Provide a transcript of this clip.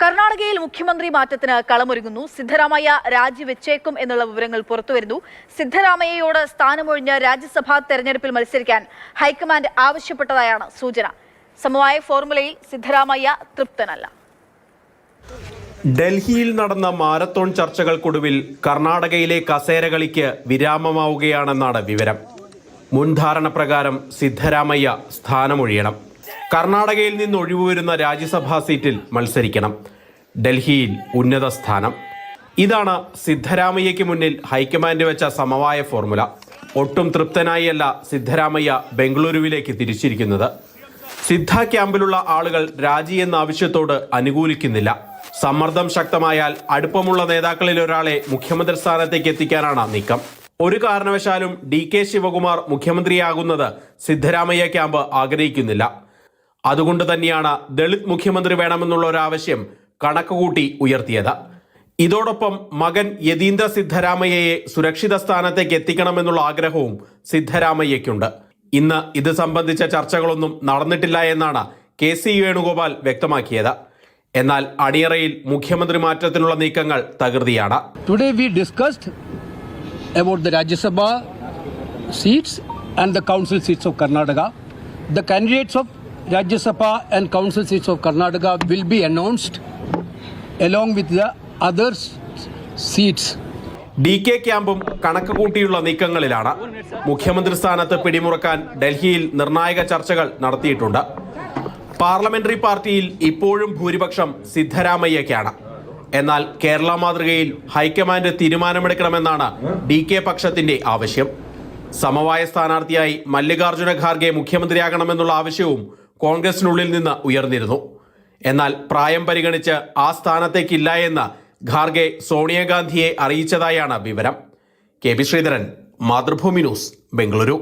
കർണാടകയിൽ മുഖ്യമന്ത്രി മാറ്റത്തിന് കളമൊരുങ്ങുന്നു. സിദ്ധരാമയ്യ രാജിവെച്ചേക്കും എന്നുള്ള വിവരങ്ങൾ പുറത്തുവരുന്നു. സിദ്ധരാമയ്യയോട് സ്ഥാനമൊഴിഞ്ഞ് രാജ്യസഭാ തെരഞ്ഞെടുപ്പിൽ മത്സരിക്കാൻ ഹൈക്കമാൻഡ് ആവശ്യപ്പെട്ടതായാണ് സൂചന. സമവായ ഫോർമുലയിൽ സിദ്ധരാമയ്യ തൃപ്തനല്ല. ഡൽഹിയിൽ നടന്ന മാരത്തോൺ ചർച്ചകൾക്കൊടുവിൽ കർണാടകയിലെ കസേരകളിക്ക് വിരാമമാവുകയാണെന്നാണ് വിവരം. മുൻധാരണ പ്രകാരം സിദ്ധരാമയ്യ സ്ഥാനമൊഴിയണം. കർണാടകയിൽ നിന്ന് ഒഴിവുവരുന്ന രാജ്യസഭാ സീറ്റിൽ മത്സരിക്കണം. ഡൽഹിയിൽ ഉന്നത സ്ഥാനം. ഇതാണ് സിദ്ധരാമയ്യയ്ക്ക് മുന്നിൽ ഹൈക്കമാൻഡ് വെച്ച സമവായ ഫോർമുല. ഒട്ടും തൃപ്തനായല്ല സിദ്ധരാമയ്യ ബംഗളൂരുവിലേക്ക് തിരിച്ചിരിക്കുന്നത്. സിദ്ധ ക്യാമ്പിലുള്ള ആളുകൾ രാജി എന്ന ആവശ്യത്തോട് അനുകൂലിക്കുന്നില്ല. സമ്മർദ്ദം ശക്തമായാൽ അടുപ്പമുള്ള നേതാക്കളിൽ ഒരാളെ മുഖ്യമന്ത്രി സ്ഥാനത്തേക്ക് എത്തിക്കാനാണ് നീക്കം. ഒരു കാരണവശാലും DK ശിവകുമാർ മുഖ്യമന്ത്രിയാകുന്നത് സിദ്ധരാമയ്യ ക്യാമ്പ് ആഗ്രഹിക്കുന്നില്ല. അതുകൊണ്ട് തന്നെയാണ് ദളിത് മുഖ്യമന്ത്രി വേണമെന്നുള്ള ഒരു ആവശ്യം കണക്കുകൂട്ടി ഉയർത്തിയത്. ഇതോടൊപ്പം മകൻ യതീന്ദ്ര സിദ്ധരാമയ്യയെ സുരക്ഷിത സ്ഥാനത്തേക്ക് എത്തിക്കണമെന്നുള്ള ആഗ്രഹവും സിദ്ധരാമയ്യയ്ക്കുണ്ട്. ഇന്ന് ഇത് സംബന്ധിച്ച ചർച്ചകളൊന്നും നടന്നിട്ടില്ല എന്നാണ് KC വേണുഗോപാൽ വ്യക്തമാക്കിയത്. എന്നാൽ അണിയറയിൽ മുഖ്യമന്ത്രി മാറ്റത്തിനുള്ള നീക്കങ്ങൾ തകൃതിയാണ്. Today we discussed about the Rajya Sabha seats and the council seats of Karnataka. The candidates of Rajya Sabha and council seats of Karnataka will be announced along with the other seats. DK ക്യാമ്പും കണക്ക് കൂട്ടിയുള്ള നീക്കങ്ങളിലാണ്. മുഖ്യമന്ത്രി സ്ഥാനത്ത് പിടിമുറുക്കാൻ ഡൽഹിയിൽ നിർണായക ചർച്ചകൾ നടത്തിയിട്ടുണ്ട്. Parliamentary പാർട്ടിയിൽ ഇപ്പോഴും ഭൂരിപക്ഷം സിദ്ധരാമയ്യയ്ക്കാണ്. എന്നാൽ കേരള മാതൃകയിൽ ഹൈക്കമാൻഡ് തീരുമാനമെടുക്കണമെന്നാണ് DK പക്ഷത്തിന്റെ ആവശ്യം. സമവായ സ്ഥാനാർത്ഥിയായി മല്ലികാർജുന ഖാർഗെ മുഖ്യമന്ത്രിയാകണമെന്നുള്ള ആവശ്യവും കോൺഗ്രസിനുള്ളിൽ നിന്ന് ഉയർന്നിരുന്നു. എന്നാൽ പ്രായം പരിഗണിച്ച് ആ സ്ഥാനത്തേക്കില്ല എന്ന് ഖാർഗെ സോണിയാഗാന്ധിയെ അറിയിച്ചതായാണ് വിവരം. KB Sreedharan, Mathrubhumi news, Bengaluru.